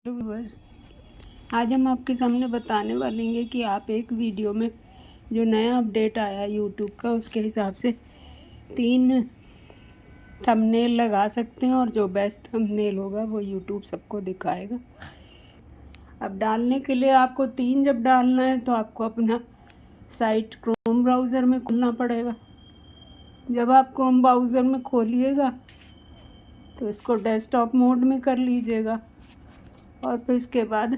Viewers, आज हम आपके सामने बताने वाले हैं कि आप एक वीडियो में जो नया अपडेट आया यूट्यूब का उसके हिसाब से 3 थंबनेल लगा सकते हैं और जो बेस्ट थंबनेल होगा वो यूट्यूब सबको दिखाएगा। अब डालने के लिए आपको 3 जब डालना है तो आपको अपना साइट क्रोम ब्राउज़र में खोलना पड़ेगा। जब आप क्रोम ब्राउज़र में खोलिएगा तो इसको डेस्कटॉप मोड में कर लीजिएगा और फिर इसके बाद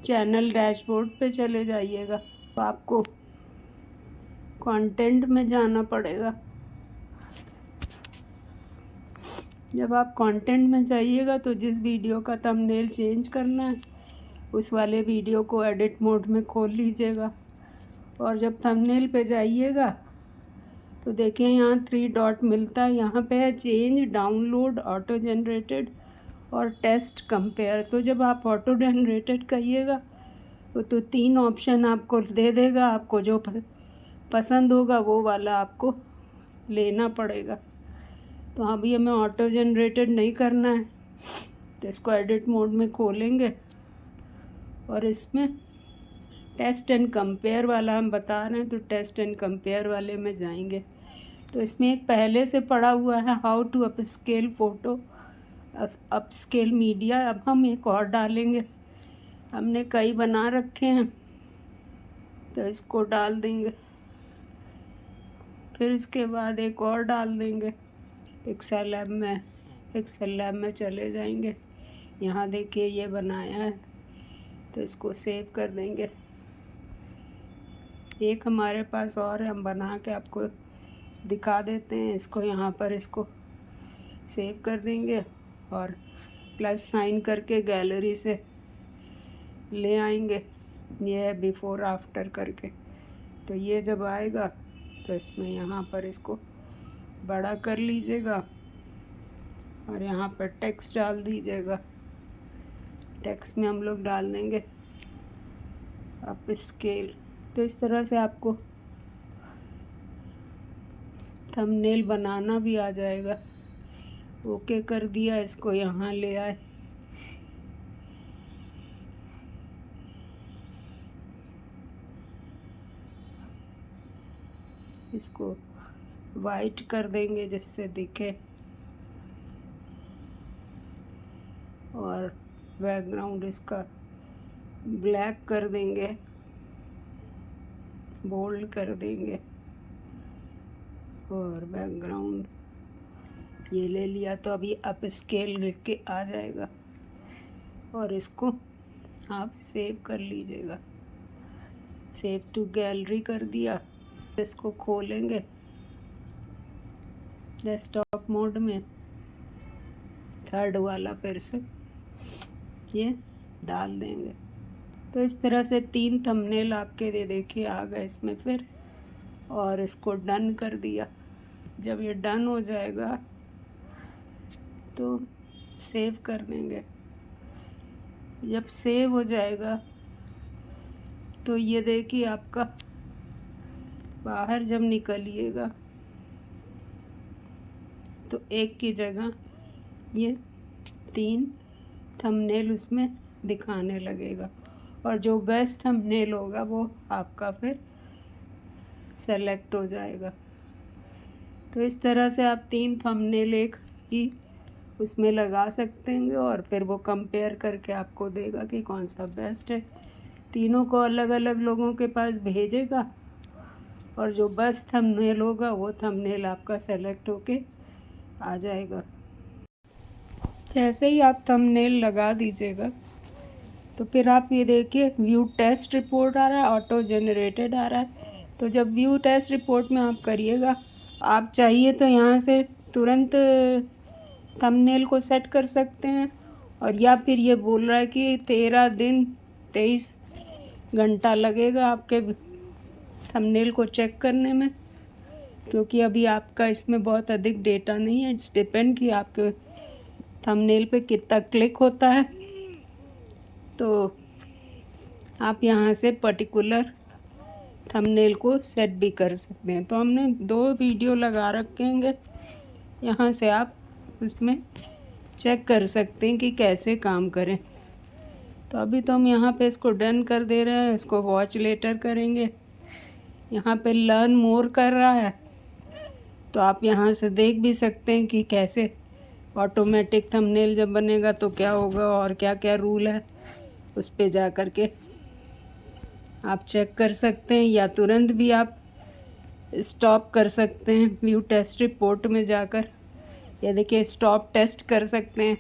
चैनल डैशबोर्ड पे चले जाइएगा। तो आपको कंटेंट में जाना पड़ेगा। जब आप कंटेंट में जाइएगा तो जिस वीडियो का थंबनेल चेंज करना है उस वाले वीडियो को एडिट मोड में खोल लीजिएगा और जब थंबनेल पे जाइएगा तो देखिए यहाँ 3 डॉट मिलता है, यहाँ पे है चेंज, डाउनलोड, ऑटो जनरेटेड और टेस्ट कंपेयर। तो जब आप ऑटो जनरेटेड करिएगा तो 3 ऑप्शन आपको दे देगा। आपको जो पसंद होगा वो वाला आपको लेना पड़ेगा। तो अभी हमें ऑटो जनरेटेड नहीं करना है तो इसको एडिट मोड में खोलेंगे और इसमें टेस्ट एंड कंपेयर वाला हम बता रहे हैं तो टेस्ट एंड कंपेयर वाले में जाएंगे। तो इसमें एक पहले से पड़ा हुआ है how to upscale photo upscale media. अब हम एक और डालेंगे, हमने कई बना रखे हैं तो इसको डाल देंगे। फिर इसके बाद एक और डाल देंगे। एक्सेल लैब में चले जाएंगे। यहाँ देखिए ये बनाया है तो इसको सेव कर देंगे। एक हमारे पास और है, हम बना के आपको दिखा देते हैं। इसको यहाँ पर इसको सेव कर देंगे और प्लस साइन करके गैलरी से ले आएंगे। ये है बिफ़ोर आफ्टर करके। तो ये जब आएगा तो इसमें यहाँ पर इसको बड़ा कर लीजिएगा और यहाँ पर टेक्स्ट डाल दीजिएगा। टेक्स्ट में हम लोग डाल देंगे अप स्केल। तो इस तरह से आपको थंबनेल बनाना भी आ जाएगा। ओके कर दिया, इसको यहाँ ले आए। इसको वाइट कर देंगे जिससे दिखे और बैकग्राउंड इसका ब्लैक कर देंगे, बोल्ड कर देंगे और बैकग्राउंड ये ले लिया। तो अभी अप स्केल लिख के आ जाएगा और इसको आप सेव कर लीजिएगा। सेव टू गैलरी कर दिया। इसको खोलेंगे डेस्कटॉप मोड में, थर्ड वाला फिर से ये डाल देंगे। तो इस तरह से 3 थंबनेल आपके देखिए आ गए इसमें फिर, और इसको डन कर दिया। जब ये डन हो जाएगा तो सेव कर देंगे। जब सेव हो जाएगा तो ये देखिए आपका बाहर जब निकलिएगा तो एक की जगह ये 3 थंबनेल उसमें दिखाने लगेगा और जो बेस्ट थंबनेल होगा वो आपका फिर सेलेक्ट हो जाएगा। तो इस तरह से आप 3 थंबनेल एक ही उसमें लगा सकते हैं और फिर वो कंपेयर करके आपको देगा कि कौन सा बेस्ट है। तीनों को अलग अलग लोगों के पास भेजेगा और जो बेस्ट थंबनेल होगा वो थंबनेल आपका सेलेक्ट होके आ जाएगा। जैसे ही आप थंबनेल लगा दीजिएगा तो फिर आप ये देखिए व्यू टेस्ट रिपोर्ट आ रहा है, ऑटो जनरेटेड आ रहा है। तो जब व्यू टेस्ट रिपोर्ट में आप करिएगा, आप चाहिए तो यहाँ से तुरंत थंबनेल को सेट कर सकते हैं और या फिर ये बोल रहा है कि 13 दिन 23 घंटा लगेगा आपके थंबनेल को चेक करने में, क्योंकि अभी आपका इसमें बहुत अधिक डेटा नहीं है। इट्स डिपेंड कि आपके थंबनेल पे कितना क्लिक होता है। तो आप यहाँ से पर्टिकुलर थंबनेल को सेट भी कर सकते हैं। तो हमने 2 वीडियो लगा रखे हैं, यहाँ से आप उसमें चेक कर सकते हैं कि कैसे काम करें। तो अभी तो हम यहाँ पे इसको डन कर दे रहे हैं, इसको वॉच लेटर करेंगे। यहाँ पे लर्न मोर कर रहा है, तो आप यहाँ से देख भी सकते हैं कि कैसे ऑटोमेटिक थंबनेल जब बनेगा तो क्या होगा और क्या क्या रूल है, उस पे जा कर के आप चेक कर सकते हैं, या तुरंत भी आप स्टॉप कर सकते हैं व्यू टेस्ट रिपोर्ट में जाकर। ये देखिए स्टॉप टेस्ट कर सकते हैं,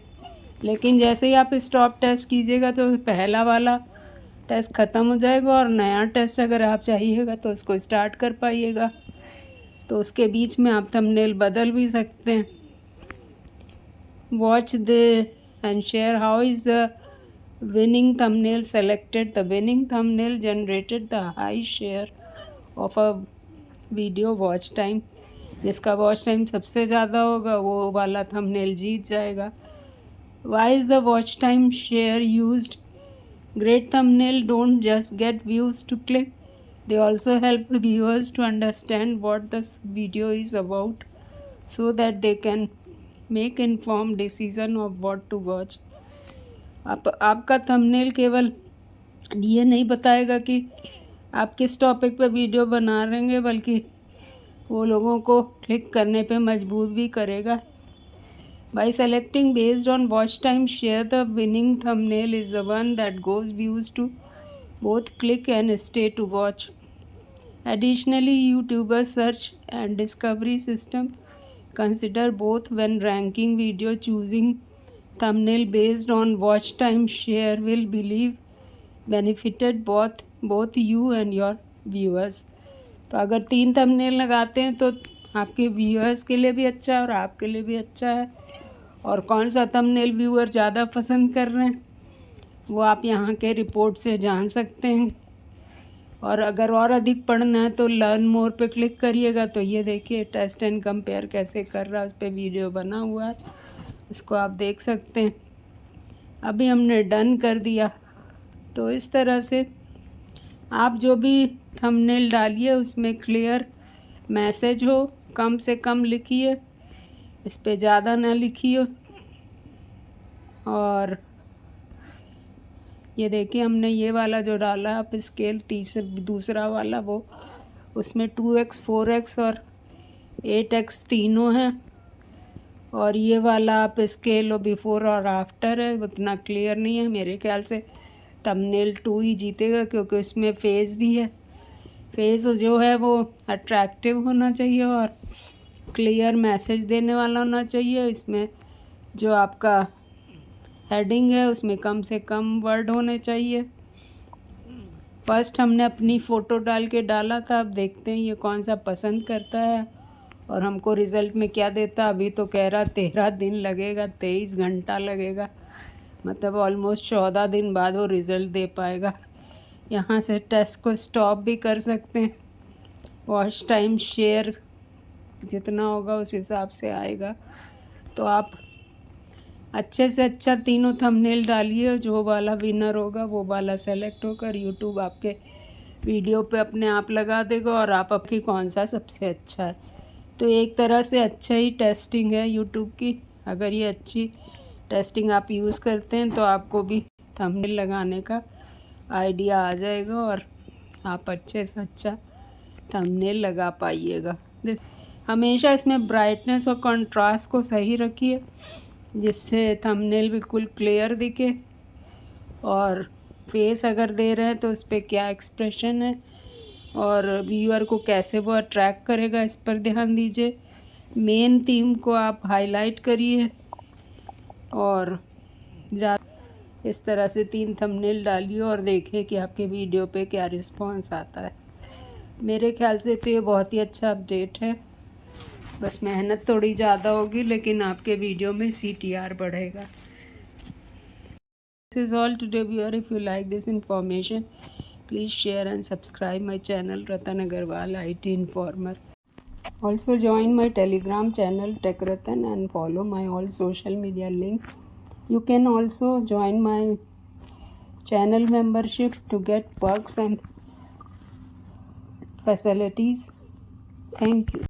लेकिन जैसे ही आप स्टॉप टेस्ट कीजिएगा तो पहला वाला टेस्ट ख़त्म हो जाएगा और नया टेस्ट अगर आप चाहिएगा तो उसको स्टार्ट कर पाइएगा। तो उसके बीच में आप थंबनेल बदल भी सकते हैं। Watch the end share how is the winning thumbnail selected. The winning thumbnail generated the high share of a video watch time. जिसका वॉच टाइम सबसे ज़्यादा होगा वो वाला थंबनेल जीत जाएगा। Why is the watch time share used? Great thumbnail don't just get views to click. They also help viewers to understand what the video is about, so that they can make informed decision of what to watch. आपका thumbnail केवल ये नहीं बताएगा कि आप किस topic पे video बना रहे हैं, बल्कि वो लोगों को क्लिक करने पे मजबूर भी करेगा। By selecting based on watch time share, the winning thumbnail is the one that goes views to both click and stay to watch. Additionally YouTuber search and discovery system consider both when ranking video. Choosing thumbnail based on watch time share will believe benefited both you and your viewers. तो अगर 3 thumbnail लगाते हैं तो आपके viewers के लिए भी अच्छा है और आपके लिए भी अच्छा है। और कौन सा थंबनेल व्यूअर ज़्यादा पसंद कर रहे हैं वो आप यहाँ के रिपोर्ट से जान सकते हैं। और अगर और अधिक पढ़ना है तो लर्न मोर पे क्लिक करिएगा, तो ये देखिए टेस्ट एंड कंपेयर कैसे कर रहा है, उस पर वीडियो बना हुआ है, इसको आप देख सकते हैं। अभी हमने डन कर दिया। तो इस तरह से आप जो भी थंबनेल डालिए उसमें क्लियर मैसेज हो, कम से कम लिखिए, इस पे ज़्यादा ना लिखिए। और ये देखिए हमने ये वाला जो डाला आप स्केल दूसरा वाला वो उसमें 2x 4x और 8x तीनों हैं। और ये वाला आप स्केल और बिफोर और आफ्टर है, उतना क्लियर नहीं है। मेरे ख्याल से थंबनेल 2 ही जीतेगा, क्योंकि उसमें फेस भी है। फेस जो है वो अट्रैक्टिव होना चाहिए और क्लियर मैसेज देने वाला होना चाहिए। इसमें जो आपका हेडिंग है उसमें कम से कम वर्ड होने चाहिए। फर्स्ट हमने अपनी फ़ोटो डाल के डाला था, अब देखते हैं ये कौन सा पसंद करता है और हमको रिज़ल्ट में क्या देता। अभी तो कह रहा 13 दिन लगेगा, 23 घंटा लगेगा, मतलब ऑलमोस्ट 14 दिन बाद वो रिज़ल्ट दे पाएगा। यहाँ से टेस्ट को स्टॉप भी कर सकते हैं। वॉच टाइम शेयर जितना होगा उस हिसाब से आएगा। तो आप अच्छे से अच्छा तीनों थंबनेल डालिए, जो वाला विनर होगा वो वाला सेलेक्ट होकर यूट्यूब आपके वीडियो पे अपने आप लगा देगा और आप आपकी कौन सा सबसे अच्छा है। तो एक तरह से अच्छा ही टेस्टिंग है यूट्यूब की। अगर ये अच्छी टेस्टिंग आप यूज़ करते हैं तो आपको भी थंबनेल लगाने का आइडिया आ जाएगा और आप अच्छे से अच्छा थंबनेल लगा पाइएगा। हमेशा इसमें ब्राइटनेस और कंट्रास्ट को सही रखिए, जिससे थंबनेल बिल्कुल क्लियर दिखे। और फेस अगर दे रहे हैं तो उस पर क्या एक्सप्रेशन है और व्यूअर को कैसे वो अट्रैक्ट करेगा, इस पर ध्यान दीजिए। मेन थीम को आप हाईलाइट करिए और इस तरह से 3 थंबनेल डालिए और देखिए कि आपके वीडियो पे क्या रिस्पांस आता है। मेरे ख्याल से तो ये बहुत ही अच्छा अपडेट है, बस मेहनत थोड़ी ज़्यादा होगी लेकिन आपके वीडियो में CTR बढ़ेगा। This is all today viewer. If you like this information please share and subscribe my channel Ratan Agarwal IT Informer. Also join my Telegram channel Tech Ratan and follow my all social media link. You can also join my channel membership to get perks and facilities. Thank you.